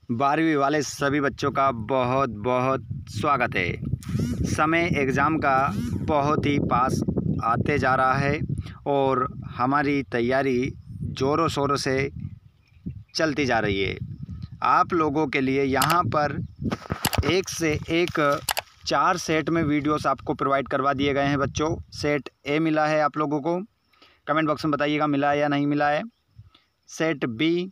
12वीं वाले सभी बच्चों का बहुत बहुत स्वागत है। समय एग्ज़ाम का बहुत ही पास आते जा रहा है और हमारी तैयारी ज़ोरों शोरों से चलती जा रही है। आप लोगों के लिए यहाँ पर एक से एक 4 सेट में वीडियोस आपको प्रोवाइड करवा दिए गए हैं बच्चों। सेट ए मिला है आप लोगों को, कमेंट बॉक्स में बताइएगा मिला है या नहीं मिला है। Set B,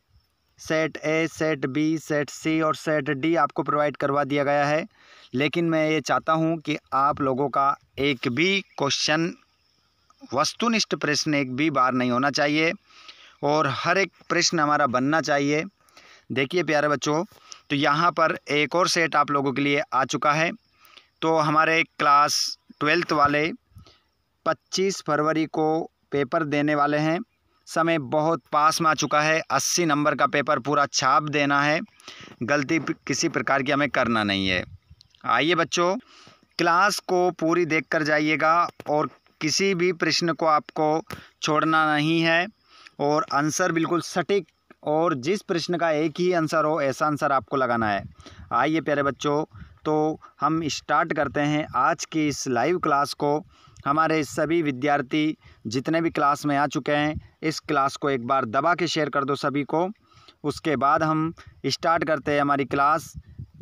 set A, set B, set C और सेट डी आपको प्रोवाइड करवा दिया गया है। लेकिन मैं ये चाहता हूँ कि आप लोगों का एक भी क्वेश्चन, वस्तुनिष्ठ प्रश्न एक भी बार नहीं होना चाहिए और हर एक प्रश्न हमारा बनना चाहिए। देखिए प्यारे बच्चों, तो यहाँ पर एक और सेट आप लोगों के लिए आ चुका है। तो हमारे क्लास 12th वाले 25 फरवरी को पेपर देने वाले हैं। समय बहुत पास में आ चुका है। 80 नंबर का पेपर पूरा छाप देना है। गलती किसी प्रकार की हमें करना नहीं है। आइए बच्चों, क्लास को पूरी देखकर जाइएगा और किसी भी प्रश्न को आपको छोड़ना नहीं है और आंसर बिल्कुल सटीक, और जिस प्रश्न का एक ही आंसर हो ऐसा आंसर आपको लगाना है। आइए प्यारे बच्चों, तो हम स्टार्ट करते हैं आज की इस लाइव क्लास को। हमारे सभी विद्यार्थी जितने भी क्लास में आ चुके हैं, इस क्लास को एक बार दबा के शेयर कर दो सभी को। उसके बाद हम स्टार्ट करते हैं हमारी क्लास।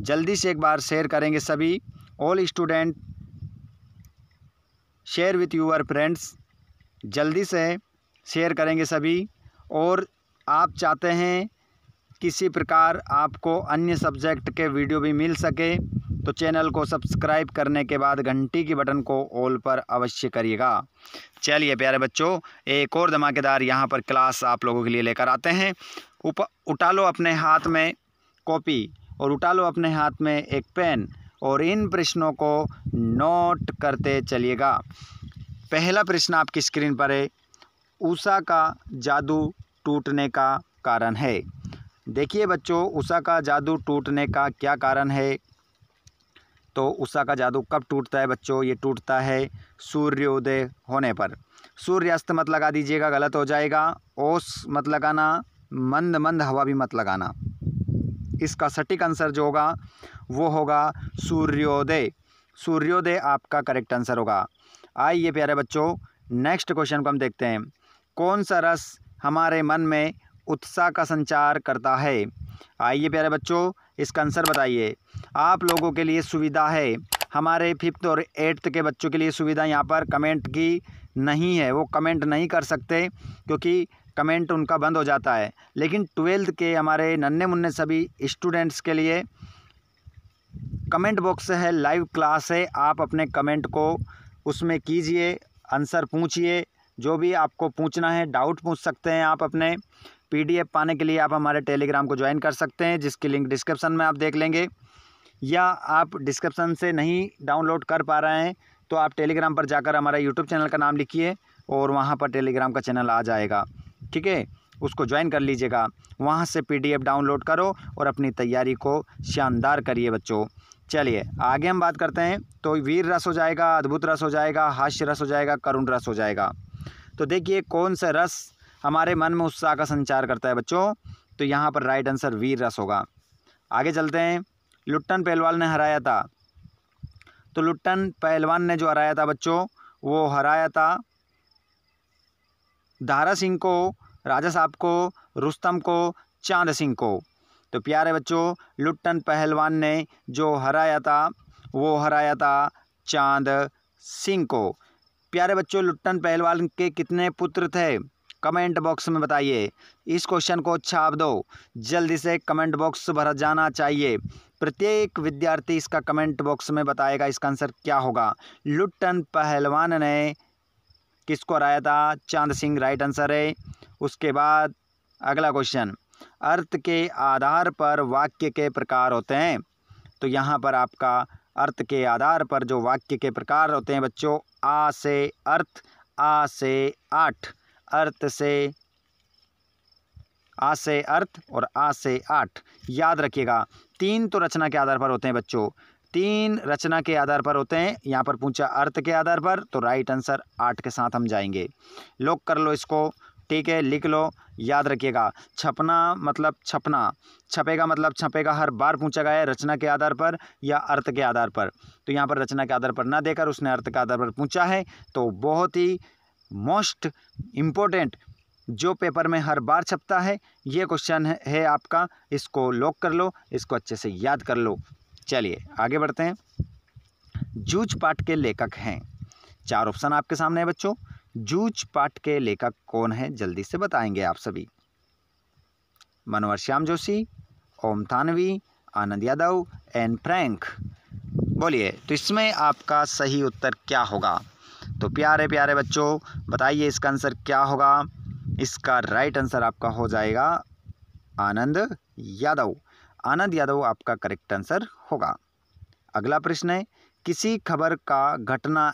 जल्दी से एक बार शेयर करेंगे सभी। All student share with your friends, जल्दी से शेयर करेंगे सभी। और आप चाहते हैं किसी प्रकार आपको अन्य सब्जेक्ट के वीडियो भी मिल सके तो चैनल को सब्सक्राइब करने के बाद घंटी की बटन को ऑल पर अवश्य करिएगा। चलिए प्यारे बच्चों, एक और धमाकेदार यहाँ पर क्लास आप लोगों के लिए लेकर आते हैं। उठा लो अपने हाथ में कॉपी और उठा लो अपने हाथ में एक पेन और इन प्रश्नों को नोट करते चलिएगा। पहला प्रश्न आपकी स्क्रीन पर है, उषा का जादू टूटने का कारण है। देखिए बच्चों, उषा का जादू टूटने का क्या कारण है। तो उषा का जादू कब टूटता है बच्चों? ये टूटता है सूर्योदय होने पर। सूर्यास्त मत लगा दीजिएगा, गलत हो जाएगा। ओस मत लगाना, मंद मंद हवा भी मत लगाना। इसका सटीक आंसर जो होगा वो होगा सूर्योदय। सूर्योदय आपका करेक्ट आंसर होगा। आइए प्यारे बच्चों, नेक्स्ट क्वेश्चन को हम देखते हैं। कौन सा रस हमारे मन में उत्साह का संचार करता है? आइए प्यारे बच्चों, इसका आंसर बताइए। आप लोगों के लिए सुविधा है, हमारे 5th और 8th के बच्चों के लिए सुविधा यहाँ पर कमेंट की नहीं है। वो कमेंट नहीं कर सकते क्योंकि कमेंट उनका बंद हो जाता है। लेकिन 12th के हमारे नन्हे मुन्ने सभी स्टूडेंट्स के लिए कमेंट बॉक्स है, लाइव क्लास है। आप अपने कमेंट को उसमें कीजिए, आंसर पूछिए, जो भी आपको पूछना है, डाउट पूछ सकते हैं आप। अपने PDF पाने के लिए आप हमारे टेलीग्राम को ज्वाइन कर सकते हैं, जिसकी लिंक डिस्क्रिप्शन में आप देख लेंगे। या आप डिस्क्रिप्शन से नहीं डाउनलोड कर पा रहे हैं तो आप टेलीग्राम पर जाकर हमारा यूट्यूब चैनल का नाम लिखिए और वहाँ पर टेलीग्राम का चैनल आ जाएगा, ठीक है। उसको ज्वाइन कर लीजिएगा, वहाँ से PDF डाउनलोड करो और अपनी तैयारी को शानदार करिए बच्चों। चलिए आगे हम बात करते हैं। तो वीर रस हो जाएगा, अद्भुत रस हो जाएगा, हास्य रस हो जाएगा, करुण रस हो जाएगा। तो देखिए कौन सा रस हमारे मन में उत्साह का संचार करता है बच्चों? तो यहाँ पर राइट आंसर वीर रस होगा। आगे चलते हैं। लुट्टन पहलवान ने हराया था। तो लुट्टन पहलवान ने जो हराया था बच्चों, वो हराया था दारा सिंह को, राजा साहब को, रुस्तम को, चांद सिंह को। तो प्यारे बच्चों, लुट्टन पहलवान ने जो हराया था वो हराया था चांद सिंह को। प्यारे बच्चों, लुट्टन पहलवान के कितने पुत्र थे? कमेंट बॉक्स में बताइए। इस क्वेश्चन को छाप दो, जल्दी से कमेंट बॉक्स भर जाना चाहिए। प्रत्येक विद्यार्थी इसका कमेंट बॉक्स में बताएगा इसका आंसर क्या होगा। लुट्टन पहलवान ने किसको हराया था? चांद सिंह, राइट आंसर है। उसके बाद अगला क्वेश्चन, अर्थ के आधार पर वाक्य के प्रकार होते हैं। तो यहाँ पर आपका अर्थ के आधार पर जो वाक्य के प्रकार होते हैं बच्चों, आ से अर्थ, आ से आठ, अर्थ से, आ से अर्थ और आ से आठ। याद रखिएगा, 3 तो रचना के आधार पर होते हैं बच्चों, 3 रचना के आधार पर होते हैं। यहाँ पर पूछा अर्थ के आधार पर, तो राइट आंसर 8 के साथ हम जाएंगे। लॉक कर लो इसको। ठीक है, लिख लो, याद रखिएगा। छपना मतलब छपना, छपेगा मतलब छपेगा हर बार पूछा गया है रचना के आधार पर या अर्थ के आधार पर। तो यहाँ पर रचना के आधार पर ना देकर उसने अर्थ के आधार पर पूछा है। तो बहुत ही मोस्ट इम्पोर्टेंट जो पेपर में हर बार छपता है ये क्वेश्चन है आपका। इसको लॉक कर लो, इसको अच्छे से याद कर लो। चलिए आगे बढ़ते हैं। जूझ पाठ के लेखक हैं, 4 ऑप्शन आपके सामने है बच्चों। जूझ पाठ के लेखक कौन है, जल्दी से बताएंगे आप सभी। मनोहर श्याम जोशी, ओम थानवी, आनंद यादव, एन फ्रैंक। बोलिए तो इसमें आपका सही उत्तर क्या होगा। तो प्यारे प्यारे बच्चों बताइए इसका आंसर क्या होगा। इसका राइट आंसर आपका हो जाएगा आनंद यादव। आनंद यादव आपका करेक्ट आंसर होगा। अगला प्रश्न है, किसी खबर का घटना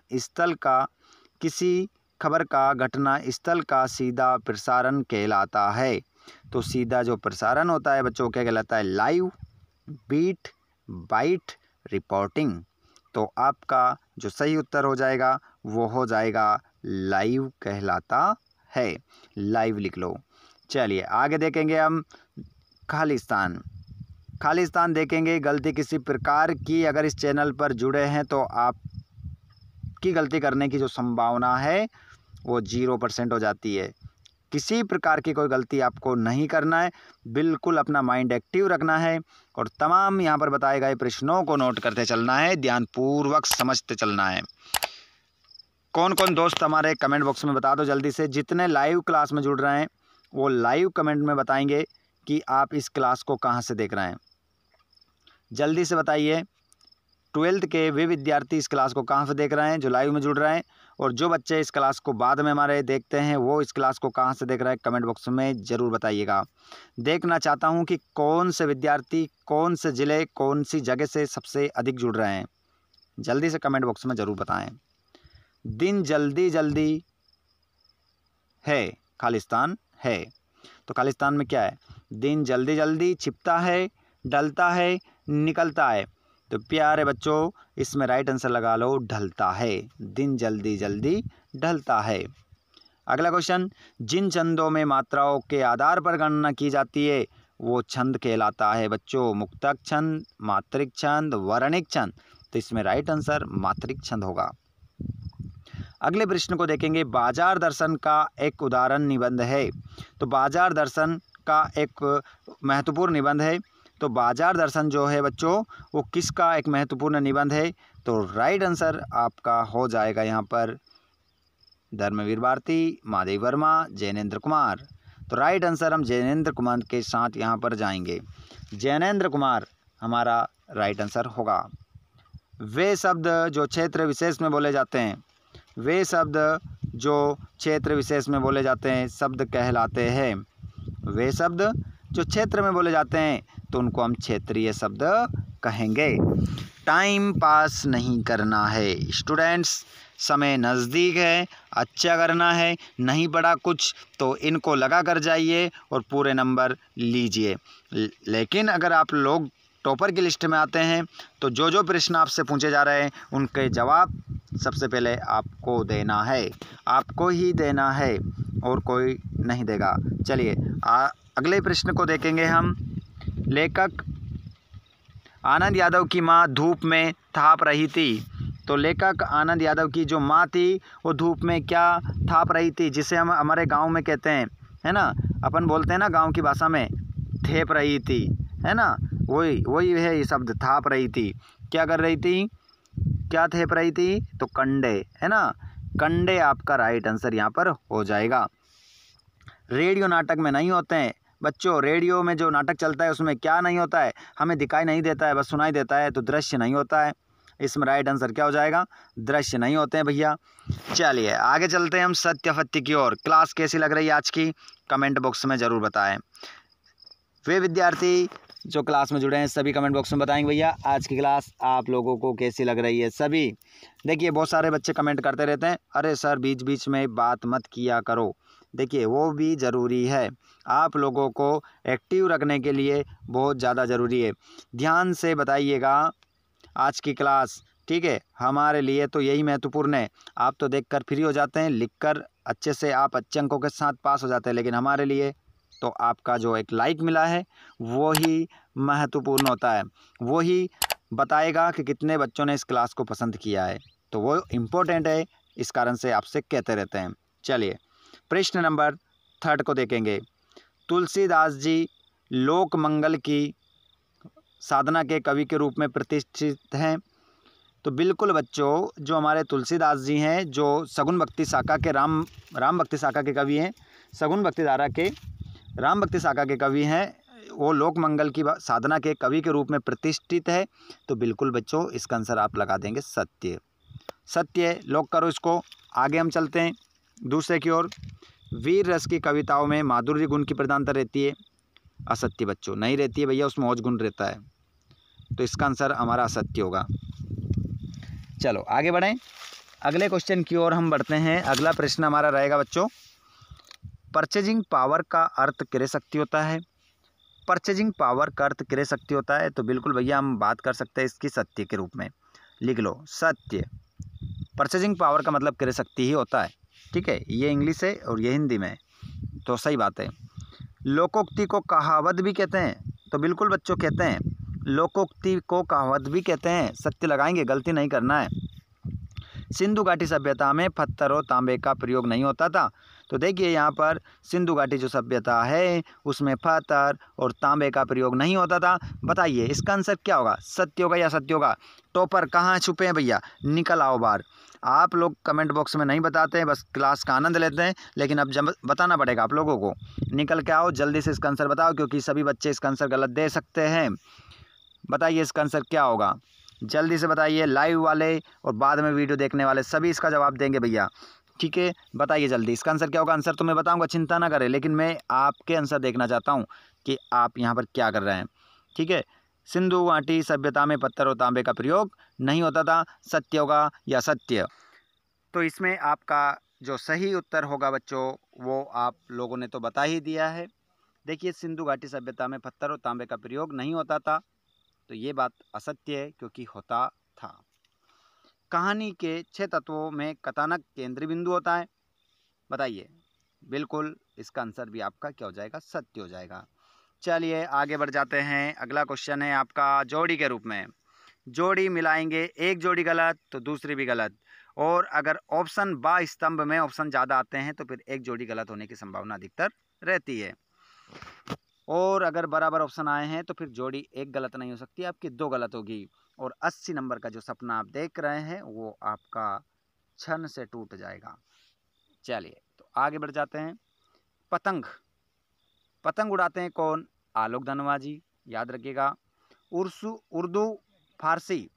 स्थल का सीधा प्रसारण कहलाता है। तो सीधा जो प्रसारण होता है बच्चों क्या कहलाता है, लाइव, बीट, बाइट, रिपोर्टिंग। तो आपका जो सही उत्तर हो जाएगा वो हो जाएगा लाइव कहलाता है। लाइव लिख लो। चलिए आगे देखेंगे हम खालिस्तान। खालिस्तान देखेंगे, गलती किसी प्रकार की अगर इस चैनल पर जुड़े हैं तो आपकी गलती करने की जो संभावना है वो 0% हो जाती है। किसी प्रकार की कोई गलती आपको नहीं करना है, बिल्कुल अपना माइंड एक्टिव रखना है और तमाम यहाँ पर बताए गए प्रश्नों को नोट करते चलना है, ध्यानपूर्वक समझते चलना है। कौन कौन दोस्त हमारे कमेंट बॉक्स में बता दो जल्दी से। जितने लाइव क्लास में जुड़ रहे हैं वो लाइव कमेंट में बताएंगे कि आप इस क्लास को कहाँ से देख रहे हैं। जल्दी से बताइए। 12th के वे विद्यार्थी इस क्लास को कहाँ से देख रहे हैं जो लाइव में जुड़ रहे हैं, और जो बच्चे इस क्लास को बाद में हमारे देखते हैं वो इस क्लास को कहाँ से देख रहे हैं कमेंट बॉक्स में ज़रूर बताइएगा। देखना चाहता हूँ कि कौन से विद्यार्थी कौन से ज़िले कौन सी जगह से सबसे अधिक जुड़ रहे हैं। जल्दी से कमेंट बॉक्स में ज़रूर बताएं। दिन जल्दी जल्दी है, खालिस्तान है। तो खालिस्तान में क्या है, दिन जल्दी जल्दी छिपता है, ढलता है, निकलता है। तो प्यारे बच्चों इसमें राइट आंसर लगा लो, ढलता है। दिन जल्दी जल्दी ढलता है। अगला क्वेश्चन, जिन छंदों में मात्राओं के आधार पर गणना की जाती है वो छंद कहलाता है बच्चों। मुक्तक छंद, मात्रिक छंद, वर्णिक छंद। तो इसमें राइट आंसर मात्रिक छंद होगा। अगले प्रश्न को देखेंगे, बाजार दर्शन का एक उदाहरण निबंध है। तो बाजार दर्शन का एक महत्वपूर्ण निबंध है। तो बाजार दर्शन जो है बच्चों वो किसका एक महत्वपूर्ण निबंध है। तो राइट आंसर आपका हो जाएगा यहाँ पर धर्मवीर भारती, महादेव वर्मा, जैनेन्द्र कुमार। तो राइट आंसर हम जैनेन्द्र कुमार के साथ यहाँ पर जाएंगे। जैनेन्द्र कुमार हमारा राइट आंसर होगा। वे शब्द जो क्षेत्र विशेष में बोले जाते हैं, वे शब्द जो क्षेत्र विशेष में बोले जाते हैं शब्द कहलाते हैं। वे शब्द जो क्षेत्र में बोले जाते हैं तो उनको हम क्षेत्रीय शब्द कहेंगे। टाइम पास नहीं करना है स्टूडेंट्स, समय नज़दीक है, अच्छा करना है। नहीं पढ़ा कुछ तो इनको लगा कर जाइए और पूरे नंबर लीजिए। लेकिन अगर आप लोग टॉपर की लिस्ट में आते हैं तो जो जो प्रश्न आपसे पूछे जा रहे हैं उनके जवाब सबसे पहले आपको देना है, आपको ही देना है और कोई नहीं देगा। चलिए अगले प्रश्न को देखेंगे हम। लेखक आनंद यादव की माँ धूप में थाप रही थी। तो लेखक आनंद यादव की जो माँ थी वो धूप में क्या थाप रही थी, जिसे हम हमारे गांव में कहते हैं, है ना, अपन बोलते हैं ना गांव की भाषा में, थेप रही थी, है ना, वही है ये शब्द, थाप रही थी। क्या कर रही थी, क्या थेप रही थी, तो कंडे, है ना, कंडे आपका राइट आंसर यहाँ पर हो जाएगा। रेडियो नाटक में नहीं होते हैं बच्चों, रेडियो में जो नाटक चलता है उसमें क्या नहीं होता है, हमें दिखाई नहीं देता है, बस सुनाई देता है, तो दृश्य नहीं होता है। इसमें राइट आंसर क्या हो जाएगा, दृश्य नहीं होते हैं भैया। चलिए आगे चलते हैं हम सत्य की ओर। क्लास कैसी लग रही है आज की, कमेंट बॉक्स में ज़रूर बताएं। वे विद्यार्थी जो क्लास में जुड़े हैं सभी कमेंट बॉक्स में बताएंगे भैया आज की क्लास आप लोगों को कैसी लग रही है। सभी देखिए बहुत सारे बच्चे कमेंट करते रहते हैं, अरे सर बीच बीच में बात मत किया करो। देखिए वो भी ज़रूरी है, आप लोगों को एक्टिव रखने के लिए बहुत ज़्यादा ज़रूरी है। ध्यान से बताइएगा आज की क्लास, ठीक है, हमारे लिए तो यही महत्वपूर्ण है। आप तो देखकर फ्री हो जाते हैं, लिखकर अच्छे से आप अच्छे अंकों के साथ पास हो जाते हैं, लेकिन हमारे लिए तो आपका जो एक लाइक मिला है वो ही महत्वपूर्ण होता है, वो ही बताएगा कि कितने बच्चों ने इस क्लास को पसंद किया है, तो वो इम्पोर्टेंट है, इस कारण से आपसे कहते रहते हैं। चलिए प्रश्न नंबर 3 को देखेंगे। तुलसीदास जी लोक मंगल की साधना के कवि के रूप में प्रतिष्ठित हैं। तो बिल्कुल बच्चों, जो हमारे तुलसीदास जी हैं, जो सगुन भक्ति शाखा के राम भक्ति शाखा के कवि हैं, सगुन भक्ति धारा के राम भक्ति शाखा के कवि हैं, वो लोक मंगल की साधना के कवि के रूप में प्रतिष्ठित है। तो बिल्कुल बच्चों, इसका आंसर आप लगा देंगे सत्य। सत्य लॉक करो इसको। आगे हम चलते हैं दूसरे की ओर। वीर रस की कविताओं में माधुर्य गुण की प्रधानता रहती है। असत्य बच्चों, नहीं रहती है भैया, उसमें ओज गुण रहता है, तो इसका आंसर हमारा असत्य होगा। चलो आगे बढ़ें, अगले क्वेश्चन की ओर हम बढ़ते हैं। अगला प्रश्न हमारा रहेगा बच्चों, परचेजिंग पावर का अर्थ क्रय शक्ति होता है। परचेजिंग पावर का अर्थ क्रय शक्ति होता है, तो बिल्कुल भैया हम बात कर सकते हैं इसकी सत्य के रूप में। लिख लो सत्य। परचेजिंग पावर का मतलब क्रय शक्ति ही होता है, ठीक है। ये इंग्लिश है और ये हिंदी में, तो सही बात है। लोकोक्ति को कहावत भी कहते हैं, तो बिल्कुल बच्चों कहते हैं, लोकोक्ति को कहावत भी कहते हैं। सत्य लगाएंगे, गलती नहीं करना है। सिंधु घाटी सभ्यता में पत्थर और तांबे का प्रयोग नहीं होता था। तो देखिए यहाँ पर सिंधु घाटी जो सभ्यता है उसमें पत्थर और तांबे का प्रयोग नहीं होता था। बताइए इसका आंसर क्या होगा, सत्य होगा या सत्य होगा? टॉपर कहाँ छुपे हैं भैया, निकल आओ बाहर। आप लोग कमेंट बॉक्स में नहीं बताते हैं, बस क्लास का आनंद लेते हैं, लेकिन अब जब बताना पड़ेगा आप लोगों को। निकल के आओ जल्दी से, इसका आंसर बताओ, क्योंकि सभी बच्चे इसका आंसर गलत दे सकते हैं। बताइए इसका आंसर क्या होगा, जल्दी से बताइए। लाइव वाले और बाद में वीडियो देखने वाले सभी इसका जवाब देंगे भैया, ठीक है। बताइए जल्दी इसका आंसर क्या होगा। आंसर तो मैं बताऊंगा, चिंता ना करें, लेकिन मैं आपके आंसर देखना चाहता हूं कि आप यहां पर क्या कर रहे हैं, ठीक है। सिंधु घाटी सभ्यता में पत्थर और तांबे का प्रयोग नहीं होता था, सत्य होगा या सत्य? तो इसमें आपका जो सही उत्तर होगा बच्चों, वो आप लोगों ने तो बता ही दिया है। देखिए सिंधु घाटी सभ्यता में पत्थर और तांबे का प्रयोग नहीं होता था, तो ये बात असत्य है, क्योंकि होता था। कहानी के 6 तत्वों में कथानक केंद्रीय बिंदु होता है। बताइए, बिल्कुल इसका आंसर भी आपका क्या हो जाएगा, सत्य हो जाएगा। चलिए आगे बढ़ जाते हैं। अगला क्वेश्चन है आपका जोड़ी के रूप में। जोड़ी मिलाएंगे, एक जोड़ी गलत तो दूसरी भी गलत, और अगर ऑप्शन बा स्तंभ में ऑप्शन ज़्यादा आते हैं तो फिर एक जोड़ी गलत होने की संभावना अधिकतर रहती है। और अगर बराबर ऑप्शन आए हैं तो फिर जोड़ी एक गलत नहीं हो सकती, आपकी 2 गलत होगी। और 80 नंबर का जो सपना आप देख रहे हैं वो आपका क्षण से टूट जाएगा। चलिए तो आगे बढ़ जाते हैं। पतंग, पतंग उड़ाते हैं कौन? आलोक धनवा जी, याद रखिएगा। उर्दू फारसी,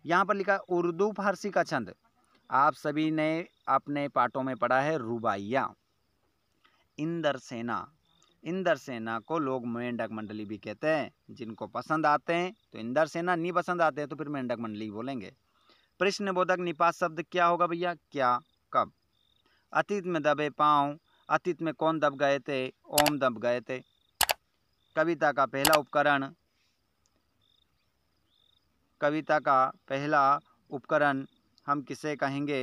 यहाँ पर लिखा उर्दू फारसी का छंद आप सभी ने अपने पाठों में पढ़ा है, रुबाइया। इंदर सेना, इंदर सेना को लोग मेंढक मंडली भी कहते हैं। जिनको पसंद आते हैं तो इंदर सेना, नहीं पसंद आते हैं तो फिर मेंढक मंडली बोलेंगे। प्रश्नबोधक निपात शब्द क्या होगा भैया, क्या, कब? अतीत में दबे पांव, अतीत में कौन दब गए थे? ओम दब गए थे। कविता का पहला उपकरण, कविता का पहला उपकरण हम किसे कहेंगे?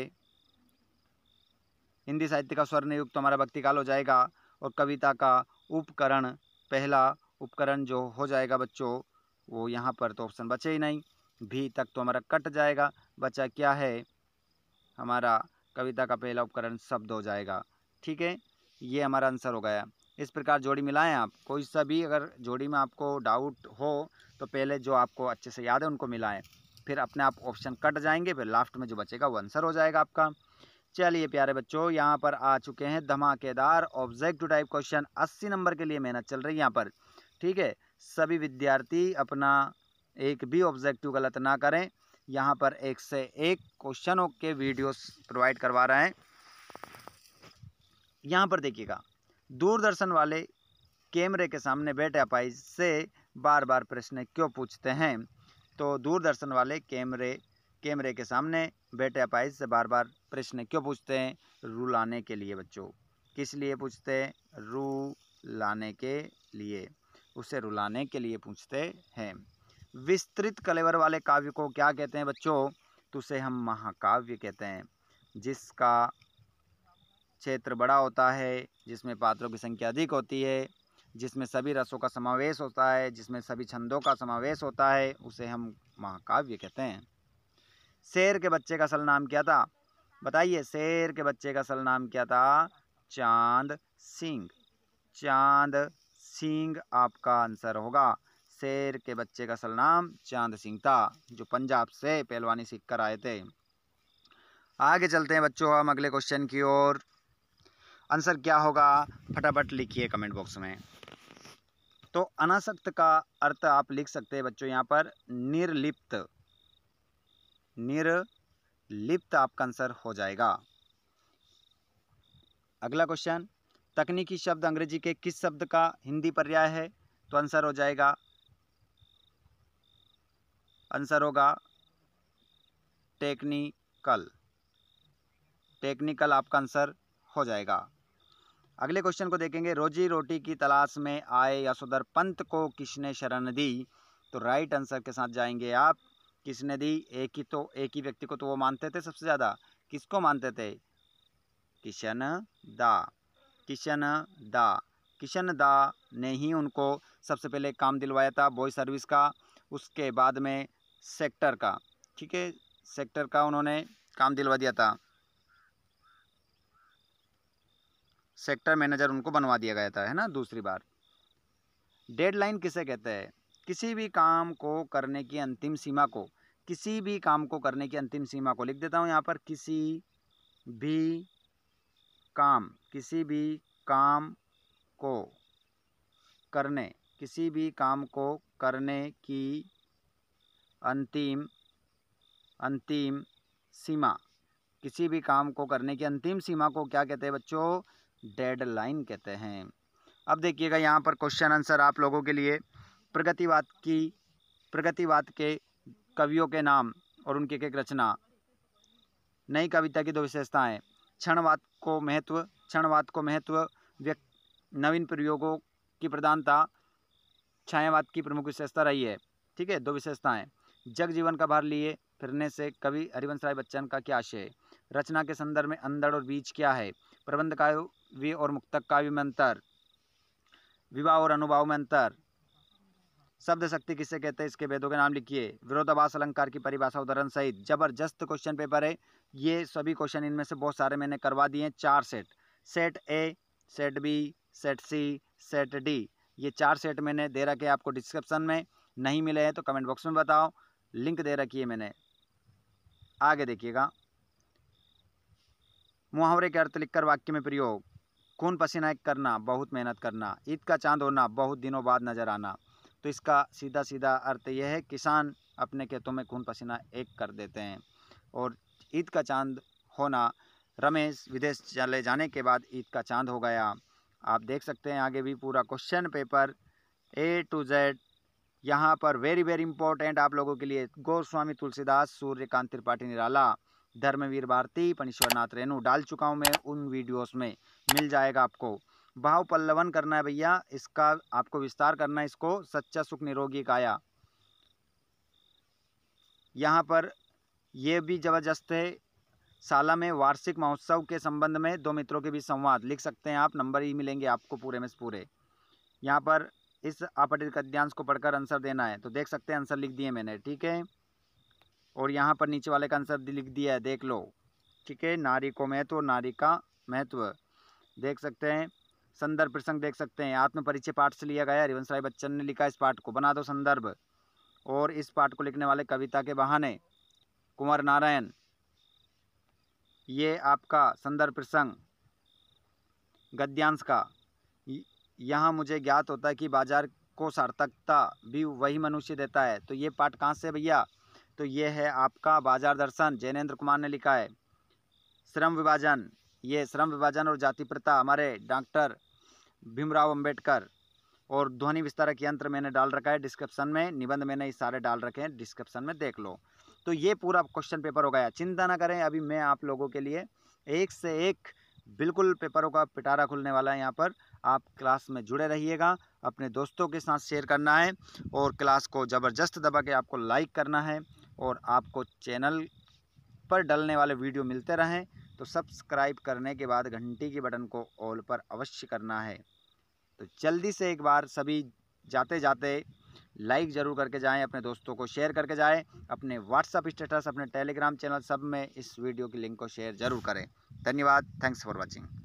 हिंदी साहित्य का स्वर्ण युग तो हमारा भक्ति काल हो जाएगा, और कविता का उपकरण, पहला उपकरण जो हो जाएगा बच्चों, वो यहाँ पर तो ऑप्शन बचे ही नहीं, भी तक तो हमारा कट जाएगा। बचा क्या है हमारा? कविता का पहला उपकरण शब्द हो जाएगा, ठीक है। ये हमारा आंसर हो गया। इस प्रकार जोड़ी मिलाएं आप, कोई सा भी अगर जोड़ी में आपको डाउट हो तो पहले जो आपको अच्छे से याद है उनको मिलाएं, फिर अपने आप ऑप्शन कट जाएंगे, फिर लास्ट में जो बचेगा वो आंसर हो जाएगा आपका। चलिए प्यारे बच्चों, यहाँ पर आ चुके हैं धमाकेदार ऑब्जेक्टिव टाइप क्वेश्चन। 80 नंबर के लिए मेहनत चल रही है यहाँ पर, ठीक है। सभी विद्यार्थी अपना एक भी ऑब्जेक्टिव गलत ना करें। यहाँ पर 1 से 1 क्वेश्चनों के वीडियोस प्रोवाइड करवा रहे हैं। यहाँ पर देखिएगा, दूरदर्शन वाले कैमरे के सामने बैठे अपाहिज से बार बार प्रश्न क्यों पूछते हैं? तो दूरदर्शन वाले कैमरे के सामने बैठे अपाहिज से बार बार प्रश्न क्यों पूछते हैं? रुलाने के लिए बच्चों। किस लिए पूछते हैं? रुलाने के लिए, उसे रुलाने के लिए पूछते हैं। विस्तृत कलेवर वाले काव्य को क्या कहते हैं बच्चों? तो उसे हम महाकाव्य कहते हैं, जिसका क्षेत्र बड़ा होता है, जिसमें पात्रों की संख्या अधिक होती है, जिसमें सभी रसों का समावेश होता है, जिसमें सभी छंदों का समावेश होता है, उसे हम महाकाव्य कहते हैं। शेर के बच्चे का असल नाम क्या था? बताइए, शेर के बच्चे का असल नाम क्या था? चांद सिंह। चांद सिंह आपका आंसर होगा। शेर के बच्चे का असल नाम चांद सिंह था, जो पंजाब से पहलवानी सीख कर आए थे। आगे चलते हैं बच्चों हम अगले क्वेश्चन की ओर। आंसर क्या होगा फटाफट लिखिए कमेंट बॉक्स में। तो अनासक्त का अर्थ आप लिख सकते हैं बच्चों यहाँ पर निर्लिप्त। निर्लिप्त आपका आंसर हो जाएगा। अगला क्वेश्चन, तकनीकी शब्द अंग्रेजी के किस शब्द का हिंदी पर्याय है? तो आंसर हो जाएगा, आंसर होगा टेक्निकल। टेक्निकल आपका आंसर हो जाएगा। अगले क्वेश्चन को देखेंगे, रोजी रोटी की तलाश में आए यशोधर पंत को किसने शरण दी? तो राइट आंसर के साथ जाएंगे आप। किसने दी? एक ही व्यक्ति को तो वो मानते थे सबसे ज़्यादा। किसको मानते थे? किशन दा। किशन दा। किशन दा ने ही उनको सबसे पहले काम दिलवाया था बॉय सर्विस का, उसके बाद में सेक्टर का। ठीक है, सेक्टर का उन्होंने काम दिलवा दिया था। सेक्टर मैनेजर उनको बनवा दिया गया था, है ना, दूसरी बार। डेडलाइन किसे कहते हैं? किसी भी काम को करने की अंतिम सीमा को, किसी भी काम को करने की अंतिम सीमा को लिख देता हूँ यहाँ पर। किसी भी काम, किसी भी काम को करने, किसी भी काम को करने की अंतिम सीमा, किसी भी काम को करने की अंतिम सीमा को क्या कहते हैं बच्चों? डेडलाइन कहते हैं। अब देखिएगा यहाँ पर क्वेश्चन आंसर आप लोगों के लिए। प्रगतिवाद के कवियों के नाम और उनकी एक रचना। नई कविता की 2 विशेषताएं। क्षणवाद को महत्व, नवीन प्रयोगों की प्रधानता, छायावाद की प्रमुख विशेषता रही है। ठीक है, 2 विशेषताएं। जग जीवन का भार लिए फिरने से कवि हरिवंश राय बच्चन का क्या आशय है? रचना के संदर्भ में अंधड़ और बीज क्या है? प्रबंध काव्य और मुक्तक काव्य में अंतर, विवाह और अनुभाव में अंतर, शब्द शक्ति किसे कहते हैं? इसके भेदों के नाम लिखिए। विरोधाभास अलंकार की परिभाषा उदाहरण सहित। जबरदस्त क्वेश्चन पेपर है ये। सभी क्वेश्चन इनमें से बहुत सारे मैंने करवा दिए हैं। 4 set, set A, set B, set C, set D, ये 4 सेट मैंने दे रखे आपको डिस्क्रिप्शन में। नहीं मिले हैं तो कमेंट बॉक्स में बताओ, लिंक दे रखी है मैंने। आगे देखिएगा, मुहावरे के अर्थ लिखकर वाक्य में प्रयोग। खून पसीना एक करना, बहुत मेहनत करना। ईद का चांद होना, बहुत दिनों बाद नजर आना। तो इसका सीधा सीधा अर्थ यह है, किसान अपने खेतों में खून पसीना एक कर देते हैं। और ईद का चांद होना, रमेश विदेश चले जाने के बाद ईद का चांद हो गया। आप देख सकते हैं आगे भी पूरा question paper A to Z यहाँ पर वेरी इंपॉर्टेंट आप लोगों के लिए। गोस्वामी तुलसीदास, सूर्यकांत त्रिपाठी निराला, धर्मवीर भारती, फणीश्वरनाथ रेणु डाल चुका हूँ मैं उन वीडियोस में, मिल जाएगा आपको। भाव पल्लवन करना है भैया, इसका आपको विस्तार करना है इसको। सच्चा सुख निरोगी काया, यहाँ पर ये भी जबरदस्त है। साला में वार्षिक महोत्सव के संबंध में 2 मित्रों के बीच संवाद लिख सकते हैं आप। नंबर ही मिलेंगे आपको पूरे में पूरे। यहाँ पर इस अपठित गद्यांश को पढ़कर आंसर देना है। तो देख सकते हैं आंसर लिख दिए मैंने। ठीक है, और यहाँ पर नीचे वाले का आंसर लिख दिया है, देख लो। ठीक है, नारी को महत्व और नारी का महत्व देख सकते हैं। संदर्भ प्रसंग देख सकते हैं, आत्म परिचय पाठ से लिया गया। हरिवंश राय बच्चन ने लिखा इस पाठ को, बना दो संदर्भ। और इस पाठ को लिखने वाले कविता के बहाने कुंवर नारायण, ये आपका संदर्भ प्रसंग गद्यांश का। यहाँ मुझे ज्ञात होता है कि बाजार को सार्थकता भी वही मनुष्य देता है। तो ये पाठ कहाँ से भैया? तो ये है आपका बाजार दर्शन, जैनेन्द्र कुमार ने लिखा है। श्रम विभाजन, ये श्रम विभाजन और जाति प्रथा हमारे डॉक्टर भीमराव अंबेडकर। और ध्वनि विस्तारक यंत्र मैंने डाल रखा है डिस्क्रिप्शन में, निबंध मैंने ये सारे डाल रखे हैं डिस्क्रिप्शन में, देख लो। तो ये पूरा क्वेश्चन पेपर हो गया। चिंता ना करें, अभी मैं आप लोगों के लिए एक से एक बिल्कुल पेपरों का पिटारा खुलने वाला है यहाँ पर। आप क्लास में जुड़े रहिएगा, अपने दोस्तों के साथ शेयर करना है और क्लास को ज़बरदस्त दबा के आपको लाइक करना है। और आपको चैनल पर डलने वाले वीडियो मिलते रहें तो सब्सक्राइब करने के बाद घंटी की बटन को ऑल पर अवश्य करना है। तो जल्दी से एक बार सभी जाते जाते लाइक ज़रूर करके जाएं, अपने दोस्तों को शेयर करके जाएं, अपने व्हाट्सएप स्टेटस, अपने टेलीग्राम चैनल सब में इस वीडियो की लिंक को शेयर ज़रूर करें। धन्यवाद। Thanks for watching.